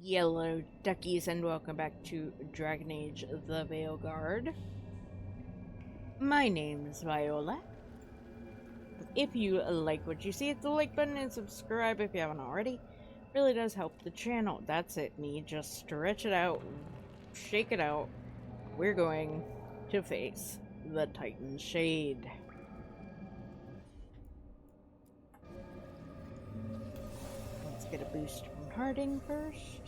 Yellow duckies, and welcome back to Dragon Age the Veilguard. My name is Viola. If you like what you see, hit the like button and subscribe if you haven't already. Really does help the channel. That's it. Me just stretch it out, shake it out. We're going to face the Titan Shade. Let's get a boost from Harding first.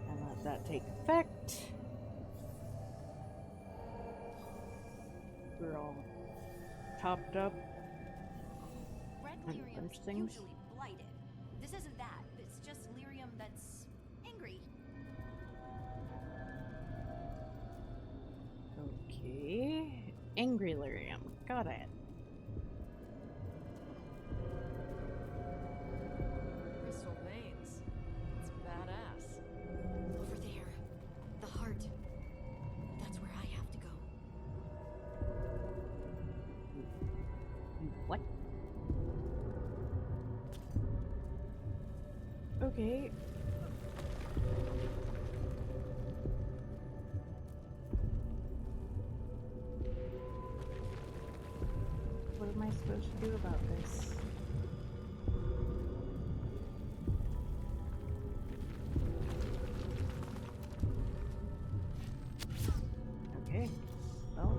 And let that take effect. We're all topped up. Red And lyrium's punch things. usually blighted. This isn't that. It's just lyrium that's angry. Okay. Angry lyrium. Got it. Crystal veins. It's badass. Over there. The heart. That's where I have to go. What? Okay. What am I supposed to do about this? Okay. Well.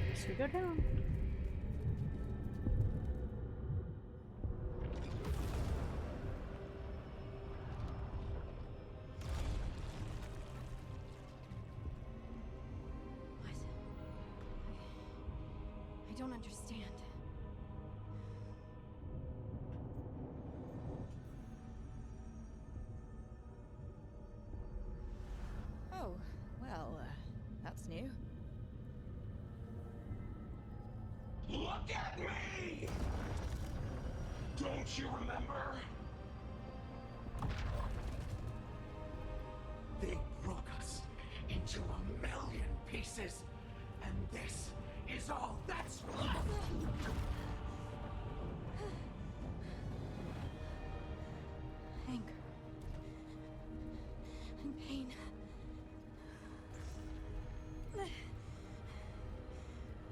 Guess we go down. What? I don't understand. Oh, well, that's new. Look at me! Don't you remember? They broke us into 1,000,000 pieces, and this is all that's left! Anger. And pain.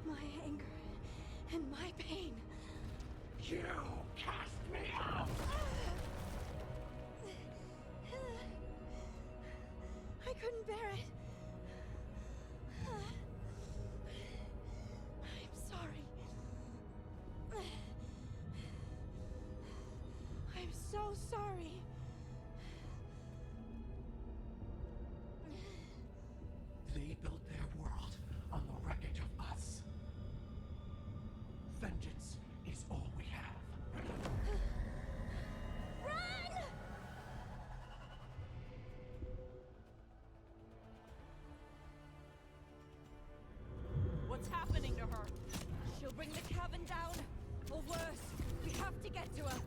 My anger and my pain. You cast me out! I couldn't bear it. I'm sorry. I'm so sorry. They built their world on the wreckage of us. Vengeance is all we have. Run! What's happening to her? She'll bring the cabin down, or worse, we have to get to her.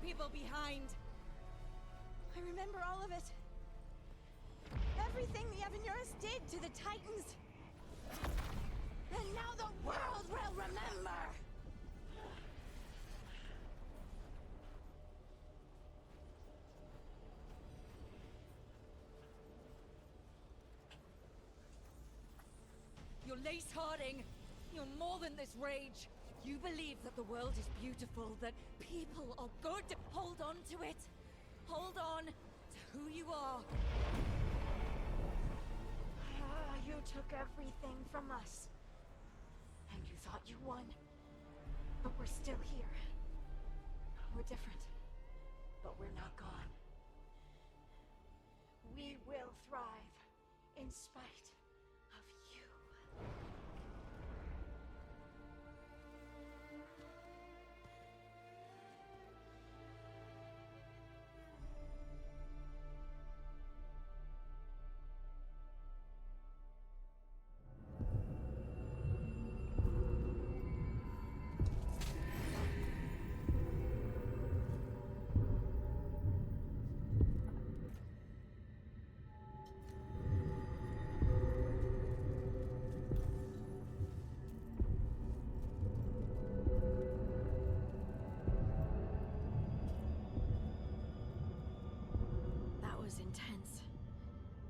people behind. I remember all of it. Everything the Avenuras did to the Titans. And now the world will remember! You're Lace Harding. You're more than this rage. You believe that the world is beautiful, that people are good. Hold on to it. Hold on to who you are. You took everything from us. And you thought you won. But we're still here. We're different. But we're not gone. We will thrive in spite of you. That was intense.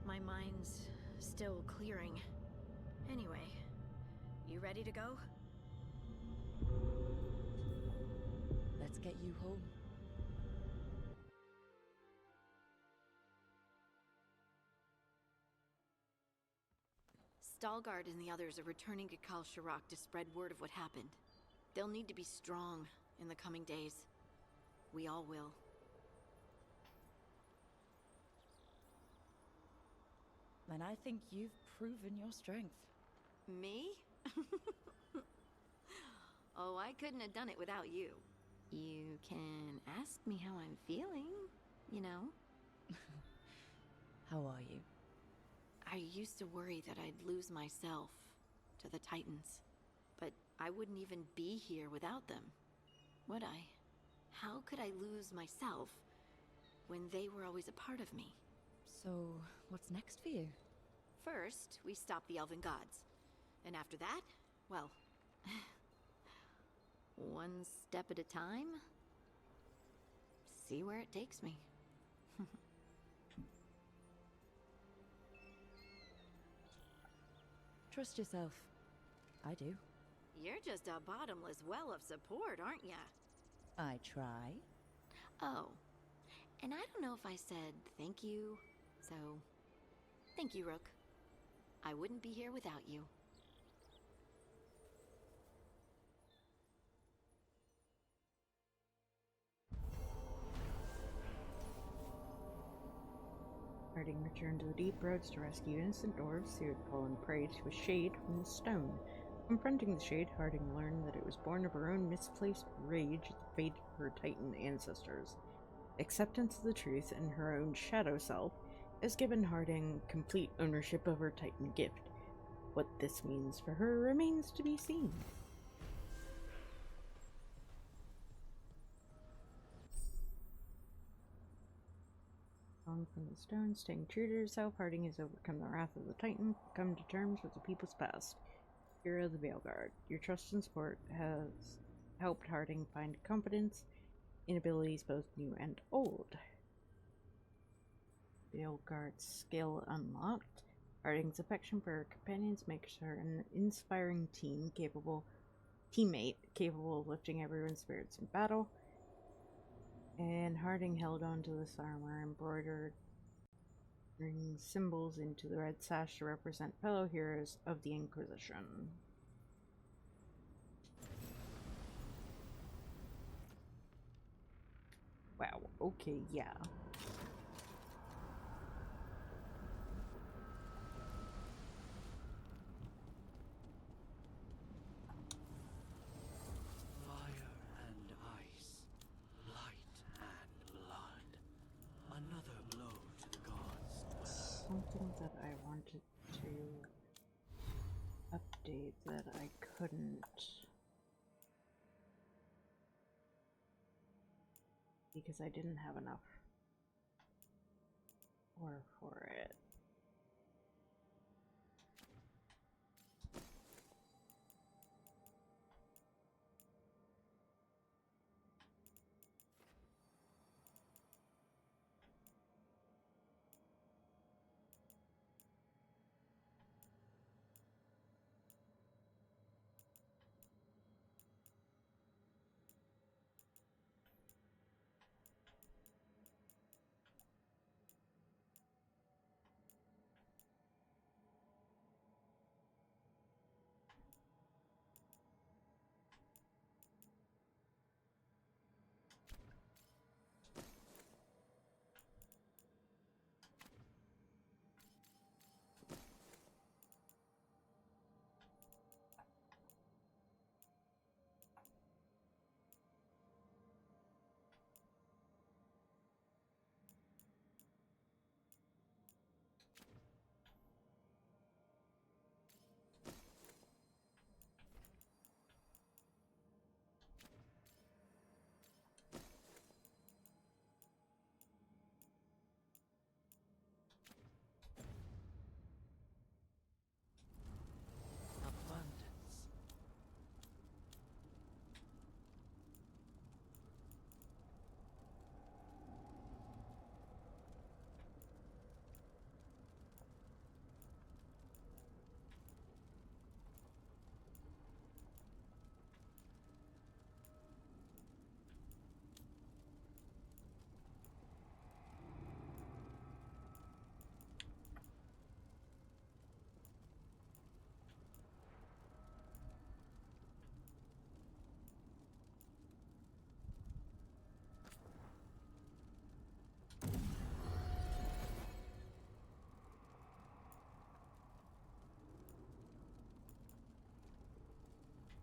My mind's still clearing. Anyway, you ready to go? Let's get you home. Stalgard and the others are returning to Kal Shirak to spread word of what happened. They'll need to be strong in the coming days. We all will. And I think you've proven your strength. Me? Oh, I couldn't have done it without you. You can ask me how I'm feeling, you know? How are you? I used to worry that I'd lose myself to the Titans. But I wouldn't even be here without them, would I? How could I lose myself when they were always a part of me? So, what's next for you? First, we stop the Elven Gods. And after that, well... one step at a time? See where it takes me. Trust yourself. I do. You're just a bottomless well of support, aren't ya? I try. Oh, and I don't know if I said thank you, so... Thank you, Rook. I wouldn't be here without you. Harding returned to the deep roads to rescue innocent dwarves who had fallen prey to a shade from the stone. Confronting the shade, Harding learned that it was born of her own misplaced rage at the fate of her Titan ancestors. Acceptance of the truth and her own shadow self has given Harding complete ownership of her Titan gift. What this means for her remains to be seen. From the stone, staying true to herself, Harding has overcome the wrath of the Titan, come to terms with the people's past. Hero of the Veilguard, your trust and support has helped Harding find confidence in abilities both new and old. Veilguard's skill unlocked. Harding's affection for her companions makes her an inspiring teammate capable of lifting everyone's spirits in battle. And Harding held on to this armor, embroidered symbols into the red sash to represent fellow heroes of the Inquisition. Wow, okay, yeah. Fire and ice, light and blood. Another blow to the gods. Something that I wanted to update that I couldn't. because I didn't have enough ore for it. Abundance.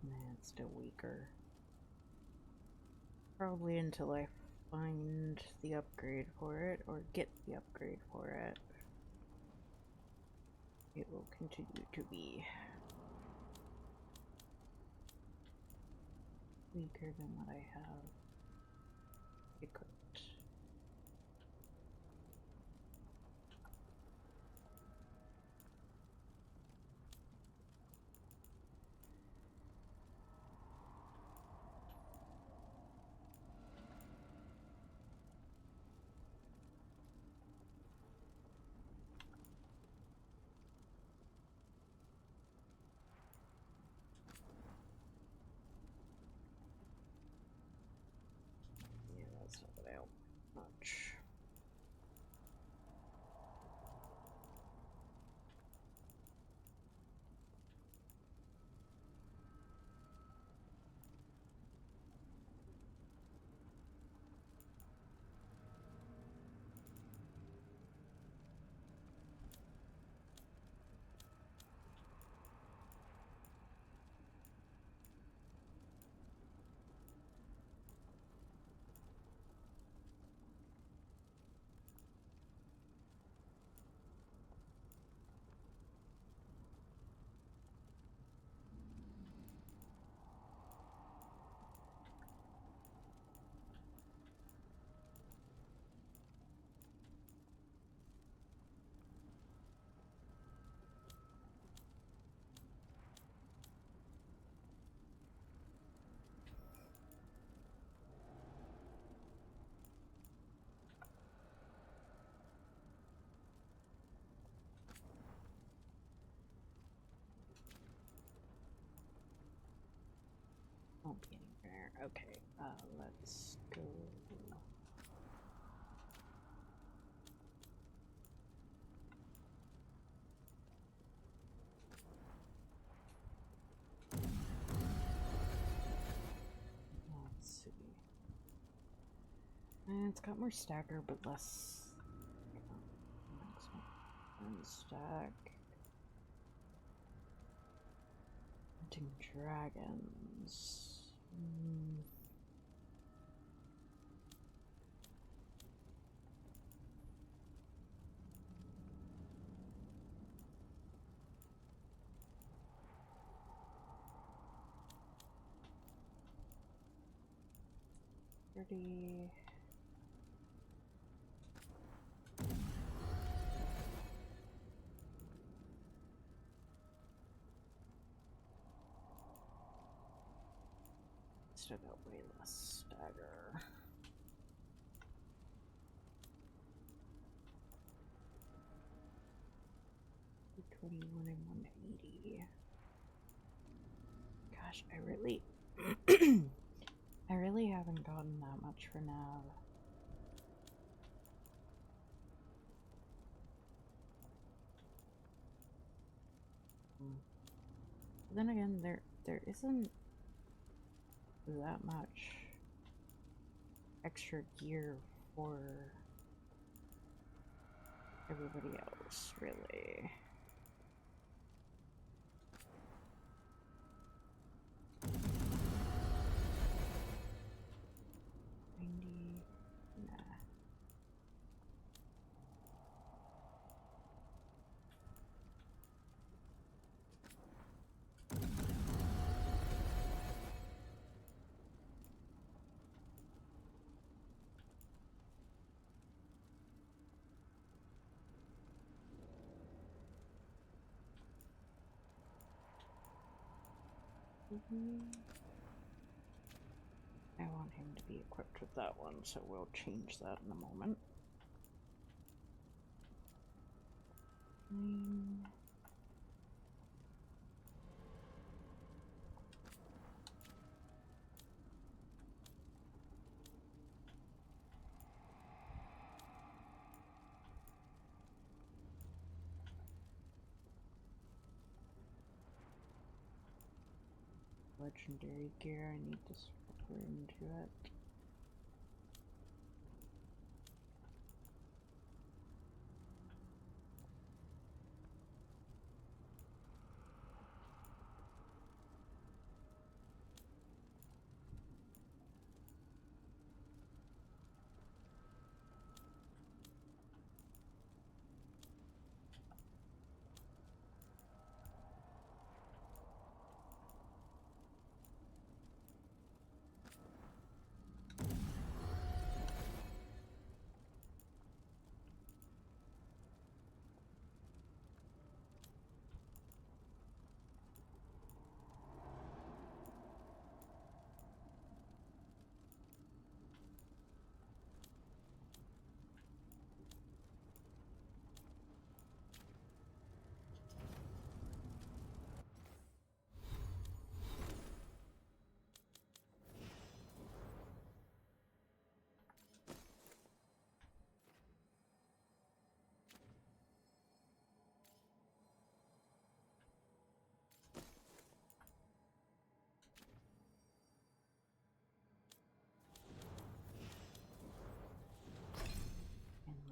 Man, it's still weaker. Probably until I find the upgrade for it, or get the upgrade for it. It will continue to be weaker than what I have equipped. Yeah, that's not gonna help much. Won't be anywhere. Okay, let's go. Let's see. And it's got more stacker, but less. One stack. Hunting dragons. Pretty. still got way less stagger. $21 and 180. Gosh, I really haven't gotten that much for nav. But then again, there isn't that much extra gear for everybody else, really. Nah. I want him to be equipped with that one, so we'll change that in a moment. Legendary gear, I need to swap into it.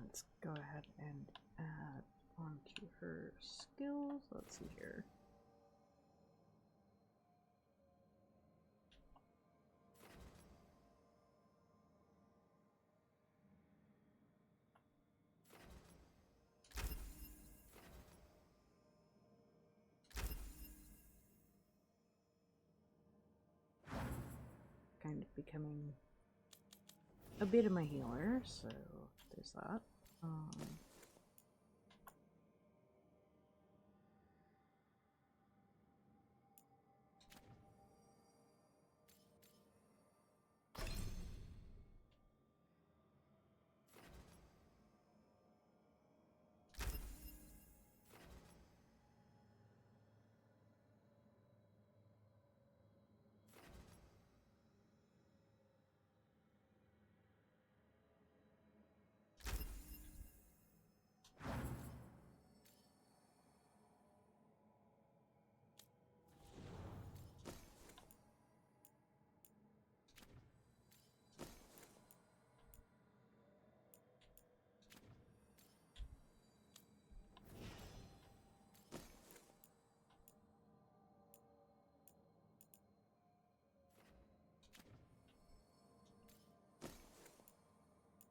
Let's go ahead and add onto her skills. Let's see here. Kind of becoming a bit of my healer, so there's that.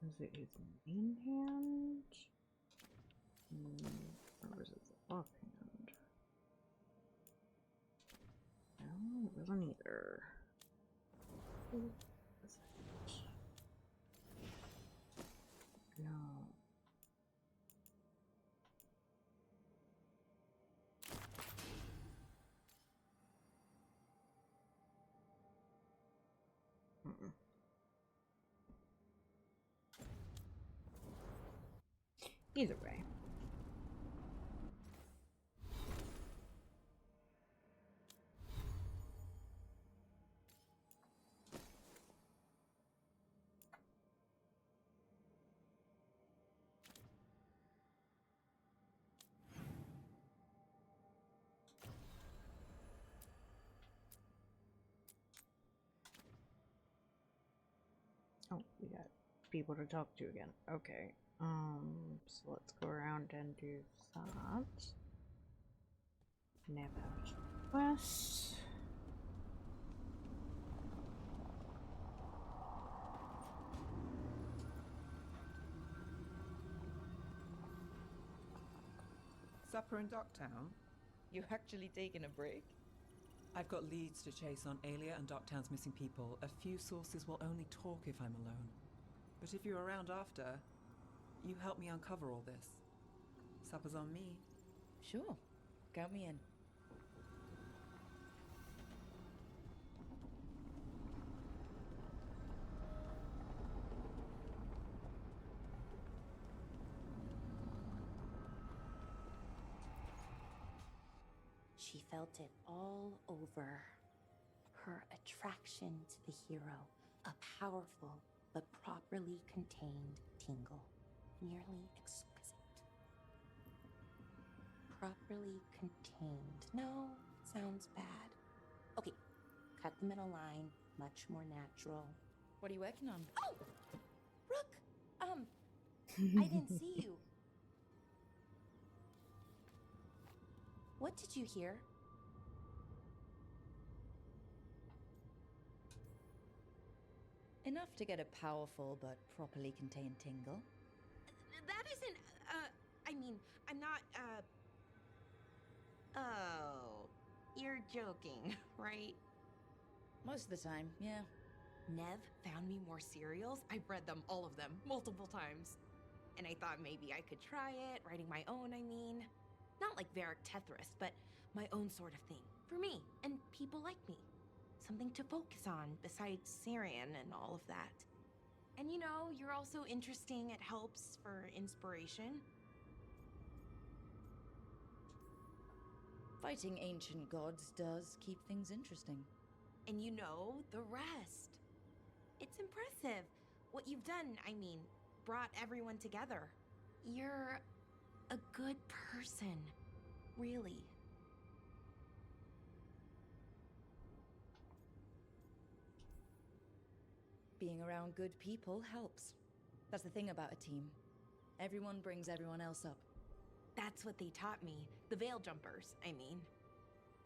Is it his main hand? Or was it the offhand? No, it wasn't either. What was it? No. Either way. Oh, we got people to talk to again. Okay. So let's go around and do that. Map out west. Supper in Docktown? You actually taking a break? I've got leads to chase on Alia and Docktown's missing people. A few sources will only talk if I'm alone. But if you're around after, you help me uncover all this. Supper's on me. Sure. Count me in. She felt it all over. Her attraction to the hero, a powerful but properly contained tingle, nearly exquisite. Properly contained. No, sounds bad. Okay, cut the middle line, much more natural. What are you working on? Oh! Rook! I didn't see you. What did you hear? Enough to get a powerful but properly contained tingle. That isn't, I mean, I'm not, Oh, you're joking, right? Most of the time, yeah. Nev found me more cereals. I've read them, all of them, multiple times. And I thought maybe I could try it, writing my own, I mean. Not like Varric Tethrus, but my own sort of thing. For me, and people like me. Something to focus on, besides Syrian and all of that. And you know, you're also interesting, it helps for inspiration. Fighting ancient gods does keep things interesting. And you know, the rest. It's impressive. What you've done, I mean, brought everyone together. You're a good person. Really. Being around good people helps. That's the thing about a team. Everyone brings everyone else up. That's what they taught me. The Veil Jumpers, I mean.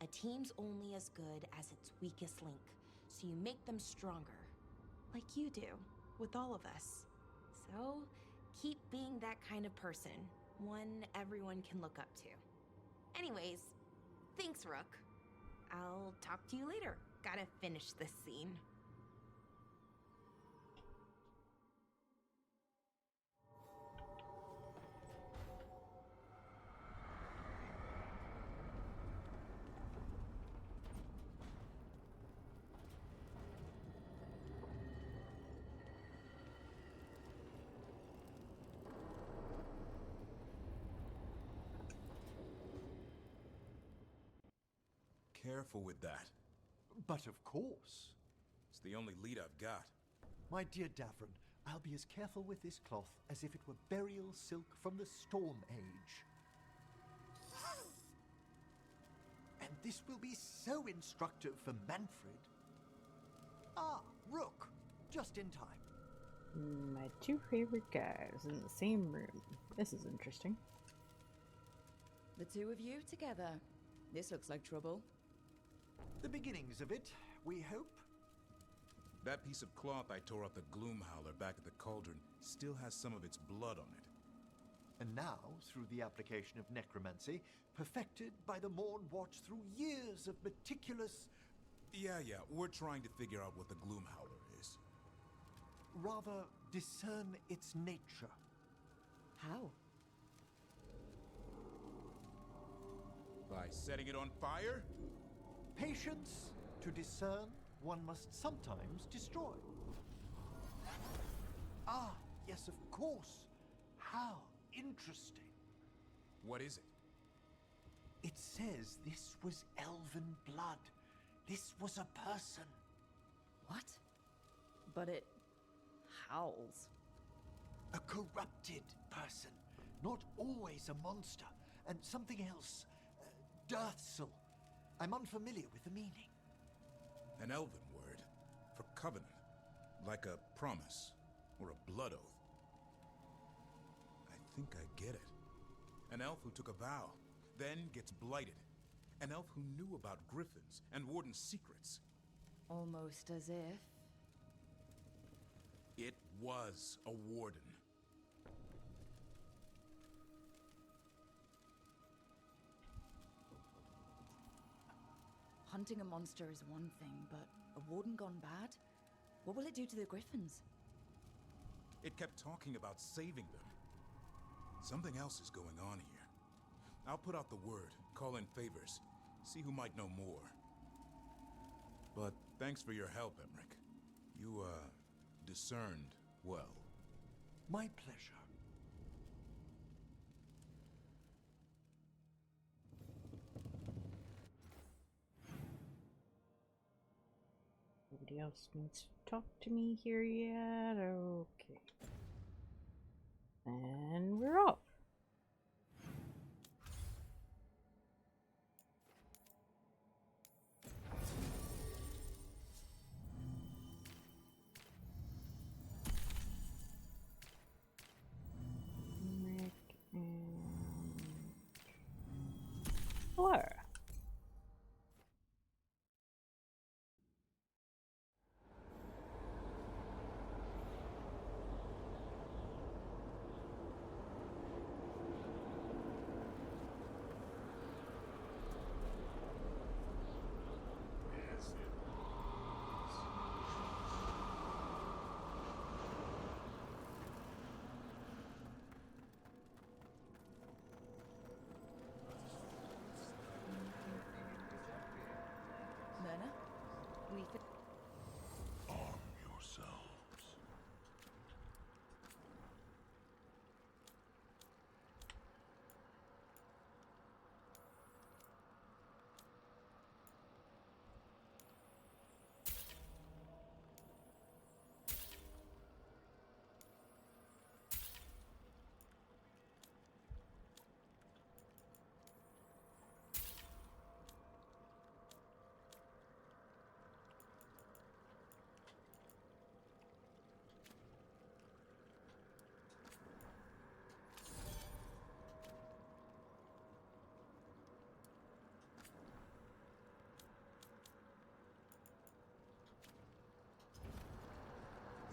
A team's only as good as its weakest link, so you make them stronger. Like you do, with all of us. So, keep being that kind of person. One everyone can look up to. Anyways, thanks, Rook. I'll talk to you later. Gotta finish this scene. Careful with that. But of course. It's the only lead I've got. My dear Davron, I'll be as careful with this cloth as if it were burial silk from the Storm Age. And this will be so instructive for Manfred. Ah, Rook, just in time. My two favorite guys in the same room. This is interesting. The two of you together. This looks like trouble. The beginnings of it, we hope. That piece of cloth I tore off the Gloomhowler back at the cauldron still has some of its blood on it. And now, through the application of necromancy, perfected by the Morn Watch through years of meticulous... Yeah, we're trying to figure out what the Gloomhowler is. Rather, discern its nature. How? By setting it on fire? Patience. To discern, one must sometimes destroy. Ah, yes, of course. How interesting. What is it? It says this was elven blood. This was a person. What? But it howls. A corrupted person. Not always a monster. And something else. Deathsel. I'm unfamiliar with the meaning. An elven word for covenant. Like a promise or a blood oath. I think I get it. An elf who took a vow, then gets blighted. An elf who knew about griffins and warden's secrets. Almost as if... It was a warden. Hunting a monster is one thing, but a warden gone bad? What will it do to the griffins? It kept talking about saving them. Something else is going on here. I'll put out the word, call in favors, see who might know more. But thanks for your help, Emmrich. You, discerned well. My pleasure. Nobody else needs to talk to me here yet. Okay. And we're off. Emmrich and Laura. Myrna? We... Arm yourselves.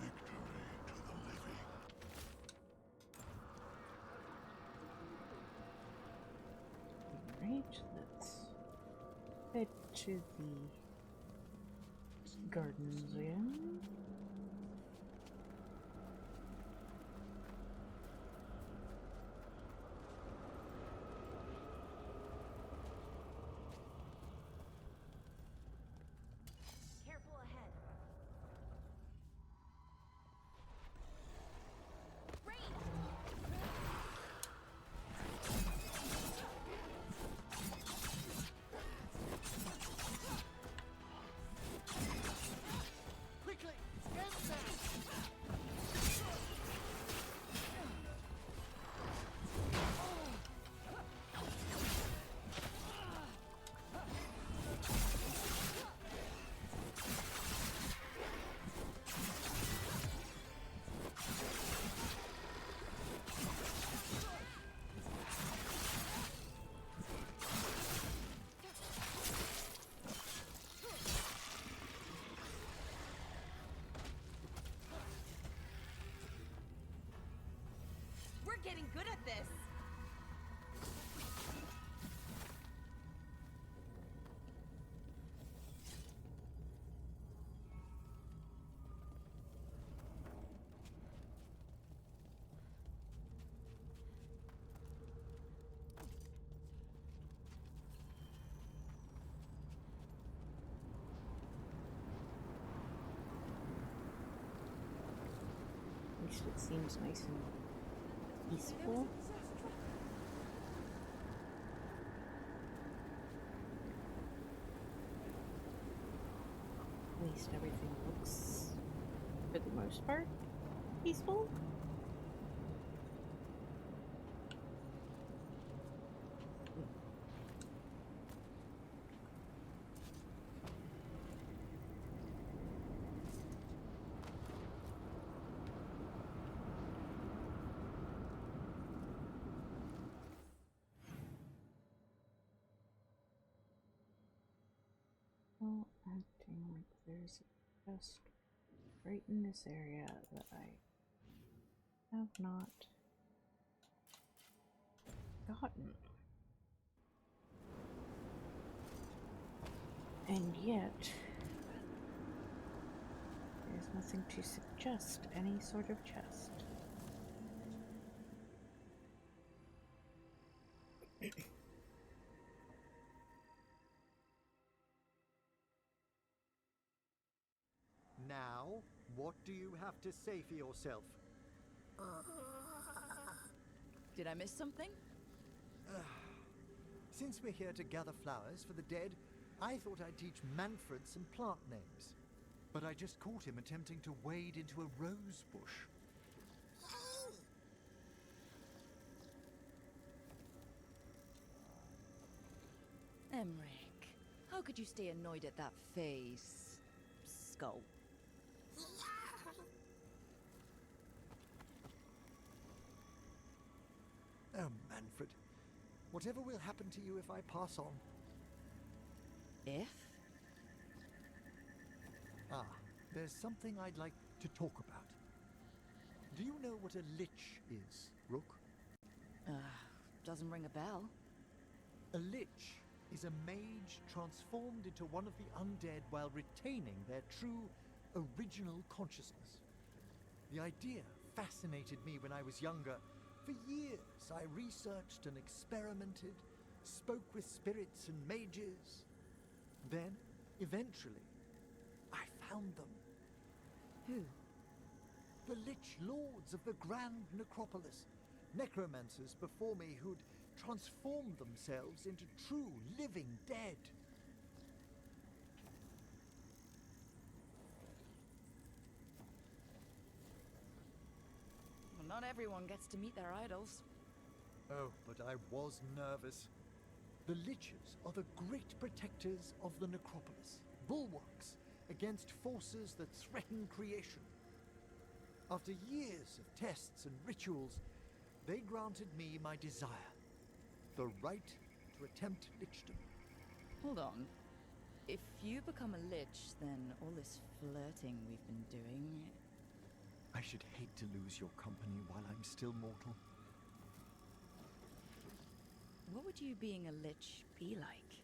Victory to the living. Alright, let's head to the gardens again. Careful ahead. Quickly! Get them! We're getting good at this. least it seems nice and peaceful. At least everything looks, for the most part, peaceful. Well, acting like there's a chest right in this area that I have not gotten. And yet, there's nothing to suggest any sort of chest. Now, what do you have to say for yourself? Did I miss something? Since we're here to gather flowers for the dead, I thought I'd teach Manfred some plant names. But I just caught him attempting to wade into a rose bush. Emmrich, how could you stay annoyed at that face? Skull. Oh, Manfred. Whatever will happen to you if I pass on? If? Ah, there's something I'd like to talk about. Do you know what a lich is, Rook? Doesn't ring a bell. A lich is a mage transformed into one of the undead while retaining their true, original consciousness. The idea fascinated me when I was younger. For years, I researched and experimented, spoke with spirits and mages. Then, eventually, I found them. Who? The Lich Lords of the Grand Necropolis. Necromancers before me who'd transformed themselves into true living dead. Well, not everyone gets to meet their idols. Oh, but I was nervous. The Liches are the great protectors of the Necropolis, bulwarks against forces that threaten creation. After years of tests and rituals, they granted me my desire, the right to attempt lichdom. Hold on. If you become a lich, then all this flirting we've been doing... I should hate to lose your company while I'm still mortal. What would you being a lich be like?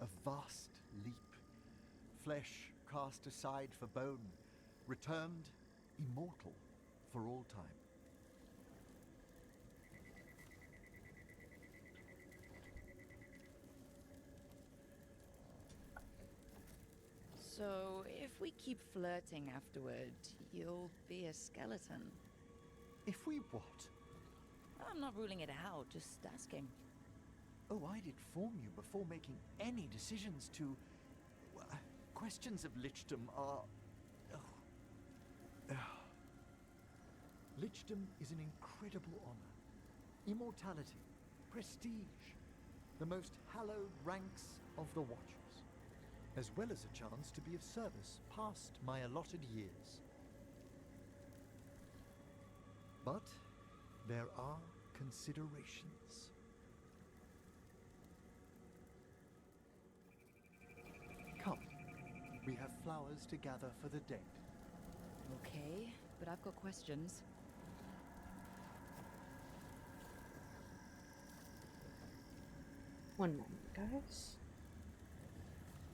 A vast leap. Flesh cast aside for bone, returned immortal for all time. So, if we keep flirting afterward, you'll be a skeleton. If we what? I'm not ruling it out, just asking. Oh, I'd inform you before making any decisions to... Well, questions of lichdom are... Lichdom is an incredible honor. Immortality, prestige, the most hallowed ranks of the Watchers, as well as a chance to be of service past my allotted years. But there are considerations. Come, we have flowers to gather for the dead. Okay, but I've got questions. One moment, guys.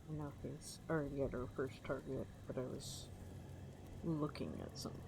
I know he's already at our first target, but I was looking at something.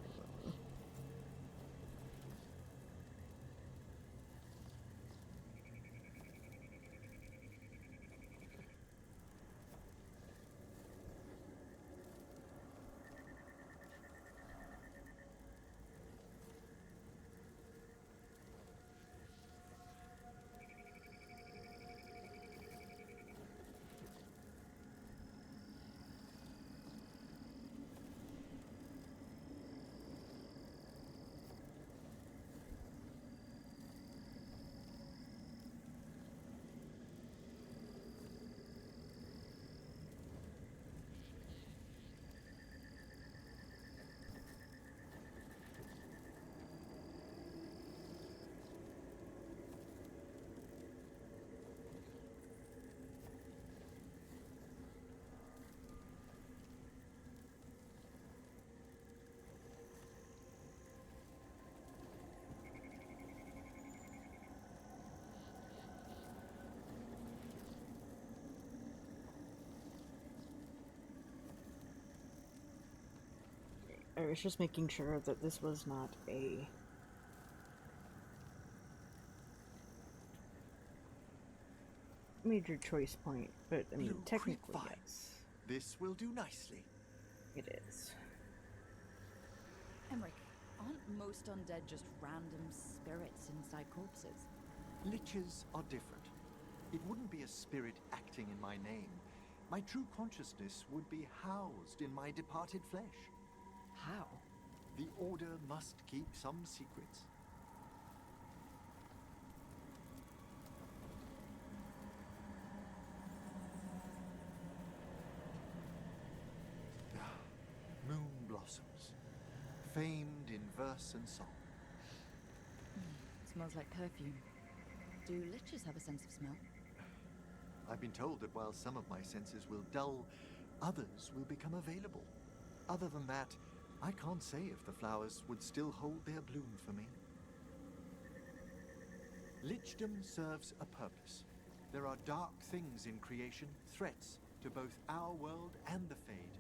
I was just making sure that this was not a major choice point, but I mean, Blue technically, Creek yes, This will do nicely. it is. Emmrich, aren't most undead just random spirits inside corpses? Liches are different. It wouldn't be a spirit acting in my name. My true consciousness would be housed in my departed flesh. How? The Order must keep some secrets. Moon blossoms, famed in verse and song. Smells like perfume. Do liches have a sense of smell? I've been told that while some of my senses will dull, others will become available. Other than that, I can't say if the flowers would still hold their bloom for me. Lichdom serves a purpose. There are dark things in creation, threats to both our world and the Fade.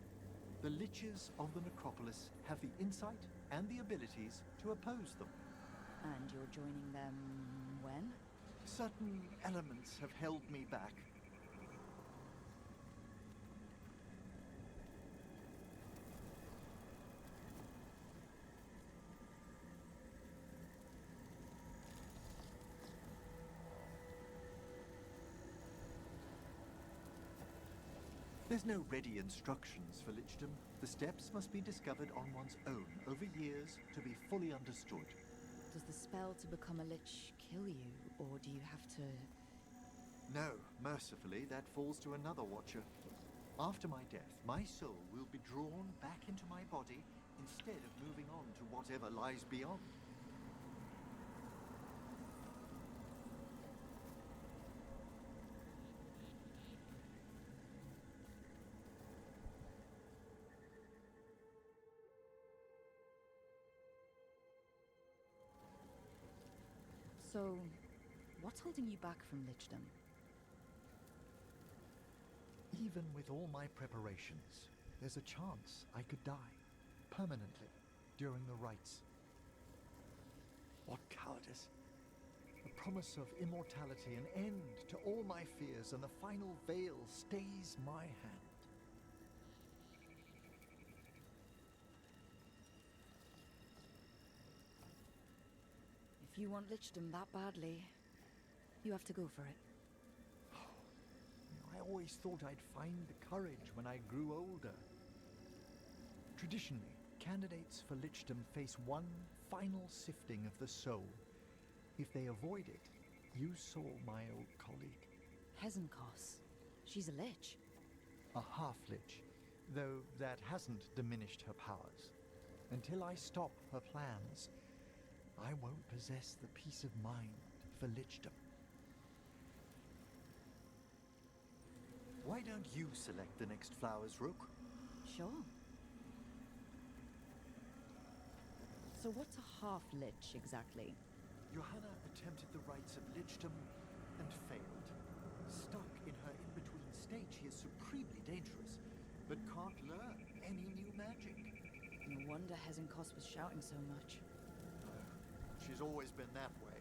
The Liches of the Necropolis have the insight and the abilities to oppose them. And you're joining them when? Certain elements have held me back. There's no ready instructions for Lichdom. The steps must be discovered on one's own over years to be fully understood. Does the spell to become a lich kill you, or do you have to... No, mercifully, that falls to another watcher. After my death, my soul will be drawn back into my body instead of moving on to whatever lies beyond. So, what's holding you back from lichdom? Even with all my preparations, there's a chance I could die permanently during the rites. What cowardice! The promise of immortality, an end to all my fears, and the final veil stays my hand. If you want lichdom that badly, you have to go for it. I always thought I'd find the courage when I grew older. Traditionally, candidates for lichdom face one final sifting of the soul. If they avoid it, you saw my old colleague. Hezenkos. She's a lich. A half-lich, though that hasn't diminished her powers. Until I stop her plans, I won't possess the peace of mind for lichdom. Why don't you select the next flowers, Rook? Sure. So what's a half-lich exactly? Johanna attempted the rites of lichdom and failed. Stuck in her in-between state, she is supremely dangerous, but can't learn any new magic. No wonder Hezenkos was shouting so much. She's always been that way.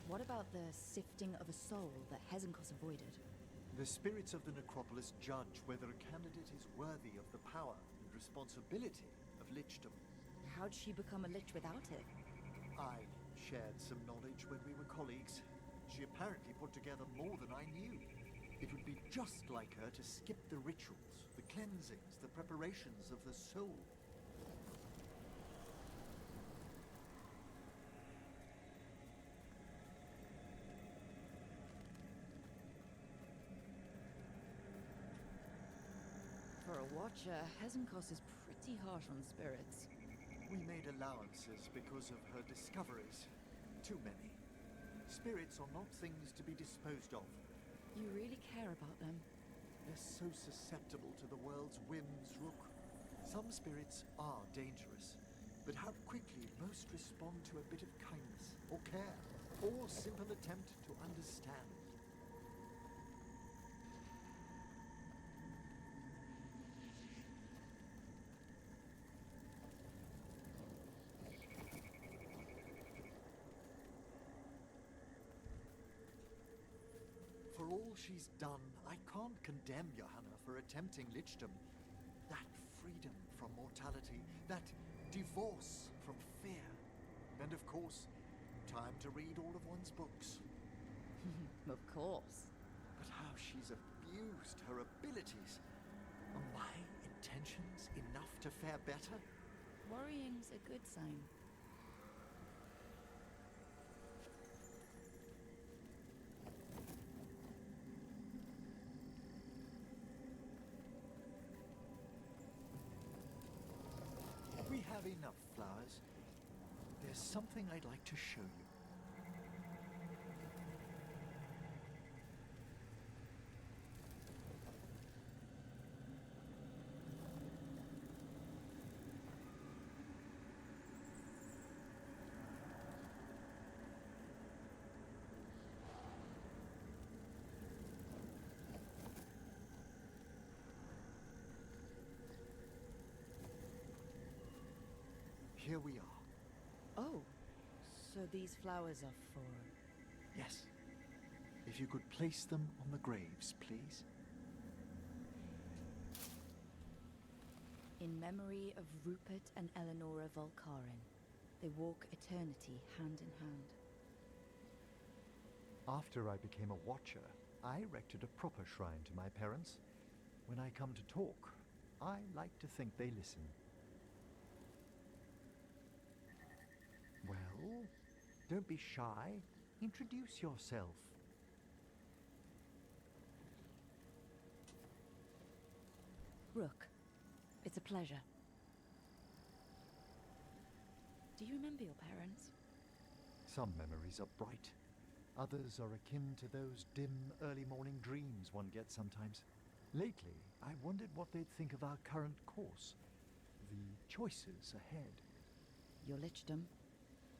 What about the sifting of a soul that Hezenkos avoided? The spirits of the necropolis judge whether a candidate is worthy of the power and responsibility of lichdom. How'd she become a lich without it? I shared some knowledge when we were colleagues. She apparently put together more than I knew. It would be just like her to skip the rituals, the cleansings, the preparations of the soul. For a watcher, Hezenkos is pretty harsh on spirits. We made allowances because of her discoveries. Too many. Spirits are not things to be disposed of. You really care about them? They're so susceptible to the world's whims, Rook. Some spirits are dangerous, but how quickly most respond to a bit of kindness or care, or simple attempt to understand. For all she's done, I can't condemn Johanna for attempting lichdom. That freedom from mortality, that divorce from fear, and of course, time to read all of one's books. Of course. But how she's abused her abilities. Are my intentions enough to fare better? Worrying's a good sign. We have enough flowers. There's something I'd like to show you. Here we are. Oh, so these flowers are for... Yes. If you could place them on the graves, please. In memory of Rupert and Eleonora Volkaren, they walk eternity hand in hand. After I became a watcher, I erected a proper shrine to my parents. When I come to talk, I like to think they listen. Well, don't be shy. Introduce yourself. Rook, it's a pleasure. Do you remember your parents? Some memories are bright. Others are akin to those dim early morning dreams one gets sometimes. Lately, I wondered what they'd think of our current course. The choices ahead. Your lichdom.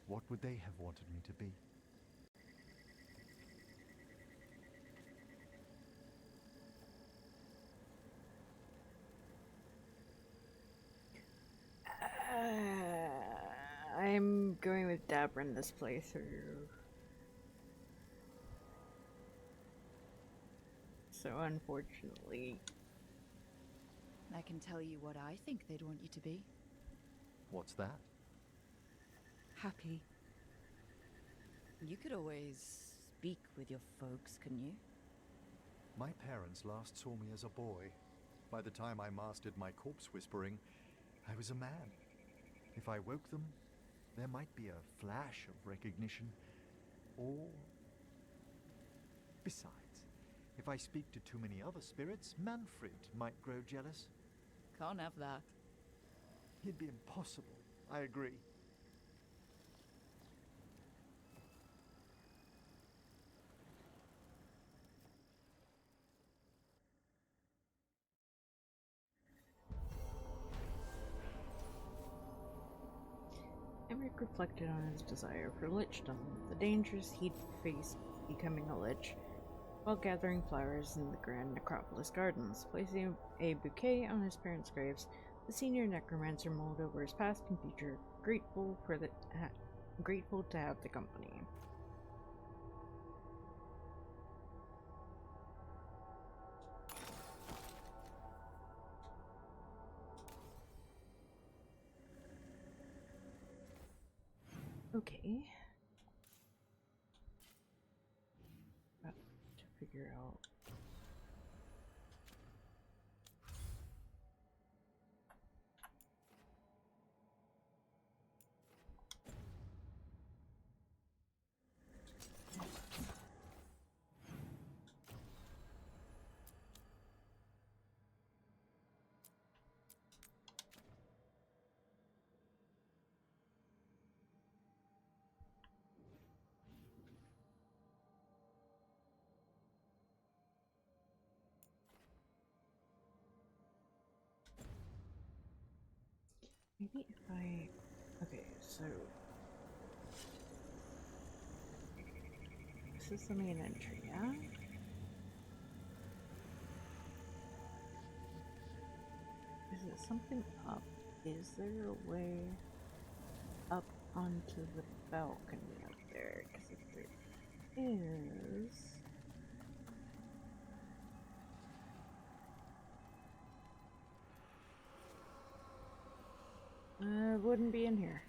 What would they have wanted me to be? I'm going with Dabra in this playthrough. So unfortunately... I can tell you what I think they'd want you to be. What's that? Happy. You could always speak with your folks, couldn't you? My parents last saw me as a boy. By the time I mastered my corpse whispering, I was a man. If I woke them, there might be a flash of recognition. Or... Besides, if I speak to too many other spirits, Manfred might grow jealous. Can't have that. It'd be impossible, I agree. Emmrich reflected on his desire for lichdom, the dangers he'd face becoming a lich, while gathering flowers in the grand necropolis gardens. Placing a bouquet on his parents' graves, the senior necromancer mulled over his past and future, grateful to have the company. Okay. About to figure out. Maybe if I Okay, so this is the main entry, yeah? Is it something up? Is there a way up onto the balcony up there? Because if there is... it wouldn't be in here.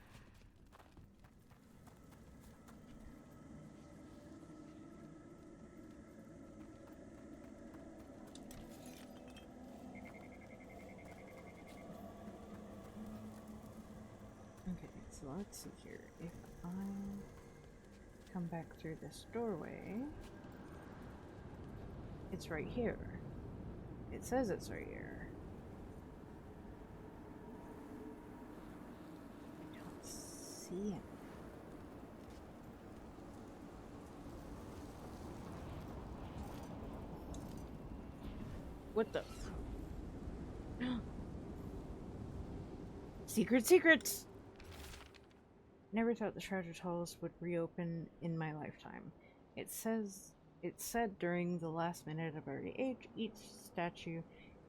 Okay, so let's see here. If I come back through this doorway, it's right here. It says it's right here. I don't see it. What the? Secrets! Never thought the treasure halls would reopen in my lifetime. It said during the last minute of every age, each statue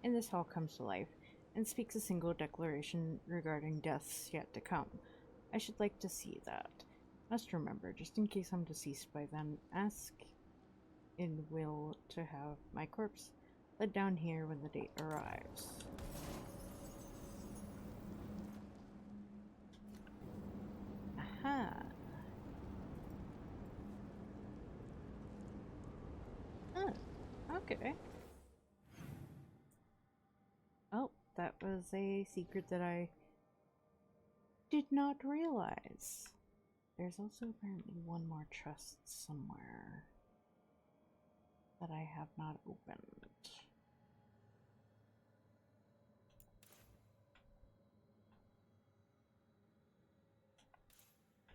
in this hall comes to life and speaks a single declaration regarding deaths yet to come. I should like to see that. Must remember, just in case I'm deceased by then, ask in will to have my corpse led down here when the date arrives. Aha. Huh. Okay. Oh, that was a secret that I did not realize. There's also apparently one more chest somewhere that I have not opened.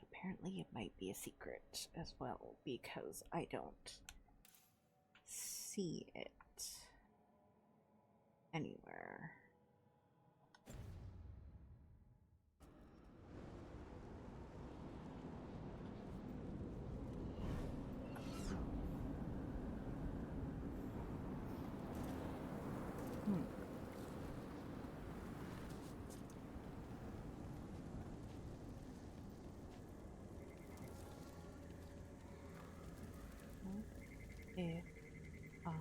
Apparently it might be a secret as well, because I don't see it anywhere. If I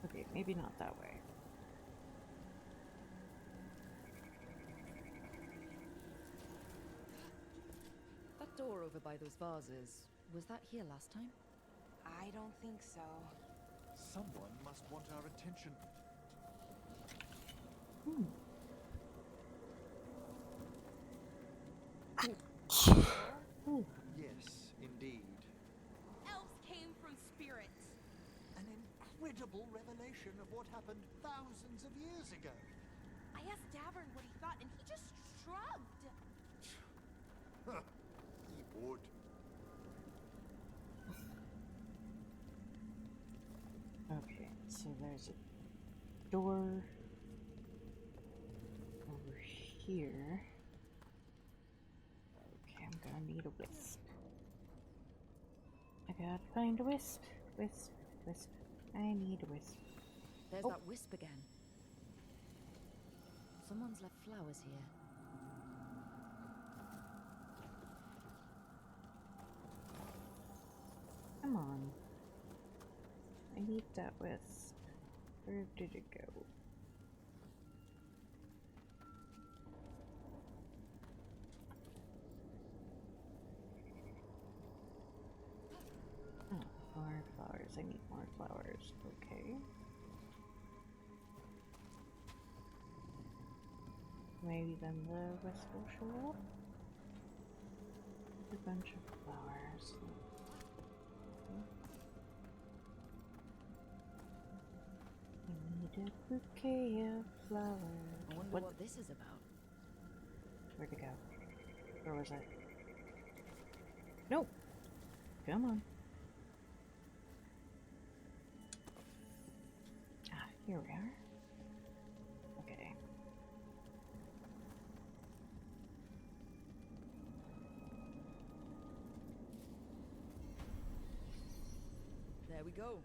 okay, maybe not that way. That door over by those vases, was that here last time? I don't think so. Someone must want our attention. Yes, indeed. Elves came from spirits. An incredible revelation of what happened thousands of years ago. I asked Davern what he thought, and he just shrugged. He would. Okay, so there's a door over here. Okay, I'm gonna need a wisp. I gotta find a wisp. Wisp. I need a wisp. There's that wisp again. Someone's left flowers here. Come on. I need that wisp. Where did it go? Oh, more flowers. I need more flowers. Okay. Maybe then the wisp will show up. A bunch of flowers. I need a bouquet of flowers. I wonder what this is about. Where'd it go? Where was it? Nope. Come on. Ah, here we are. Okay. There we go.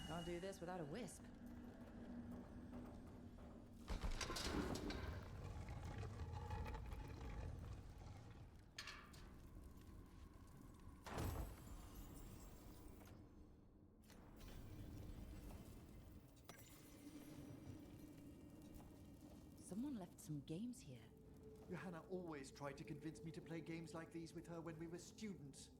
Can't do this without a wisp. Someone left some games here. Johanna always tried to convince me to play games like these with her when we were students.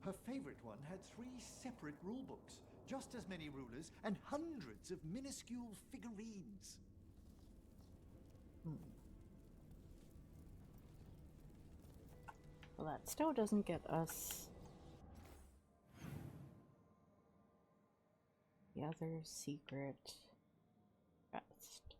Her favorite one had 3 separate rulebooks, just as many rulers, and hundreds of minuscule figurines. Well, that still doesn't get us the other secret chest.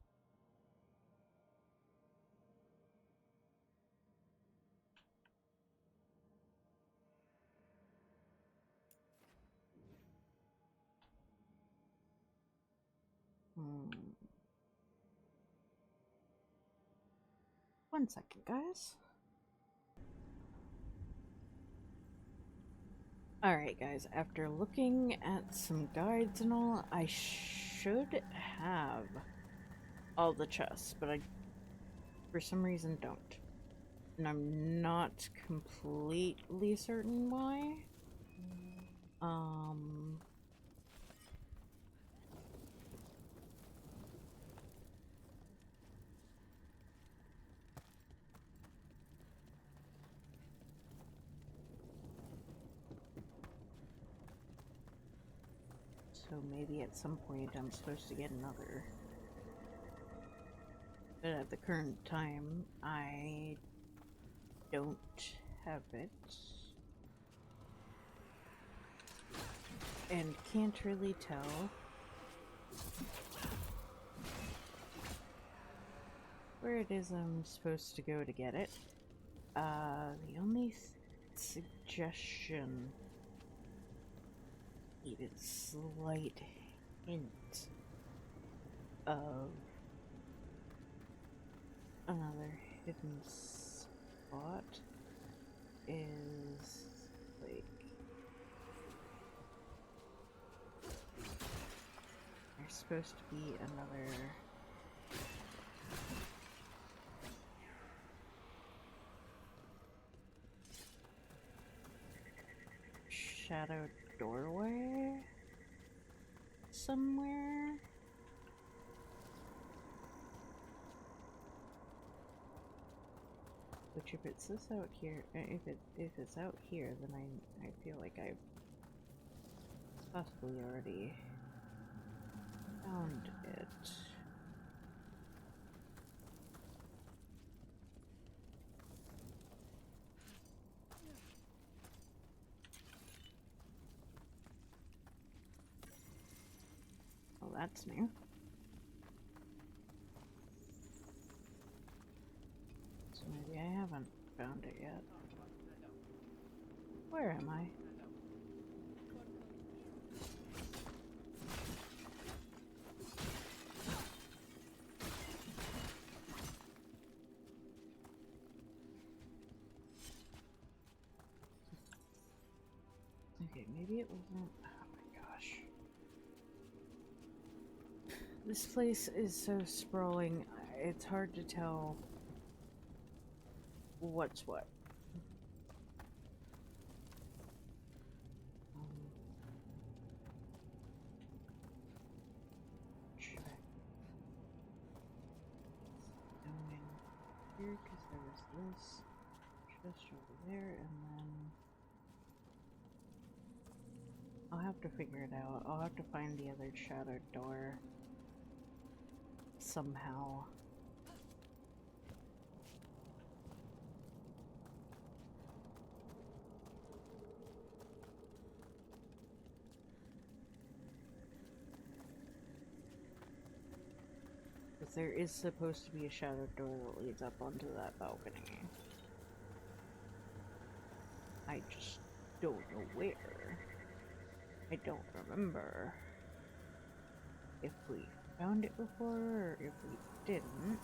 One second, guys. Alright, guys, after looking at some guides and all, I should have all the chests, but I, for some reason, don't. And I'm not completely certain why. So maybe at some point I'm supposed to get another. But at the current time, I don't have it. And can't really tell where it is I'm supposed to go to get it. The only suggestion, even slight hint of another hidden spot is like there's supposed to be another shadowed doorway somewhere. Which if it's this out here, if it's out here, then I feel like I've possibly already found it. Well, that's new. So maybe I haven't found it yet. Where am I? Okay, maybe it wasn't. Oh my gosh. This place is so sprawling, it's hard to tell what's what. Check. Down in here, because there was this just over there, and then I'll have to figure it out. I'll have to find the other shadowed door somehow. Because there is supposed to be a shadowed door that leads up onto that balcony. I just don't know where. I don't remember if we found it before or if we didn't.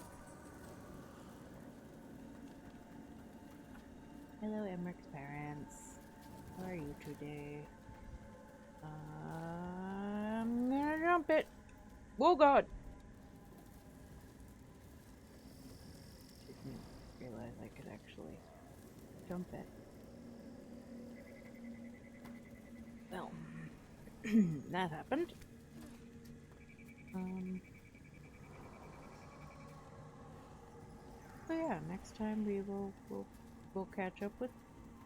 Hello, Emmrich's parents. How are you today? I'm gonna jump it. Oh god! Didn't realize I could actually jump it. Well, that happened. But yeah, next time we'll catch up with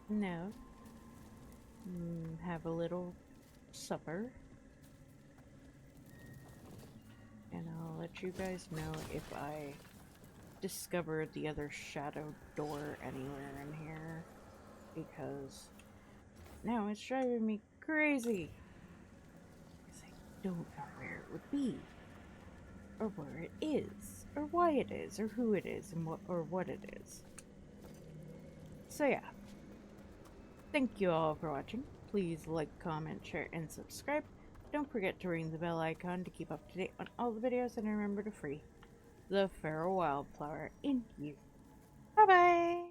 Nev. Have a little supper. And I'll let you guys know if I discover the other shadow door anywhere in here. Because now it's driving me crazy. Because I don't know where it would be. Or where it is. Or why it is. Or who it is. And what it is. So yeah. Thank you all for watching. Please like, comment, share, and subscribe. Don't forget to ring the bell icon to keep up to date on all the videos, and remember to free the feral wildflower in you. Bye bye!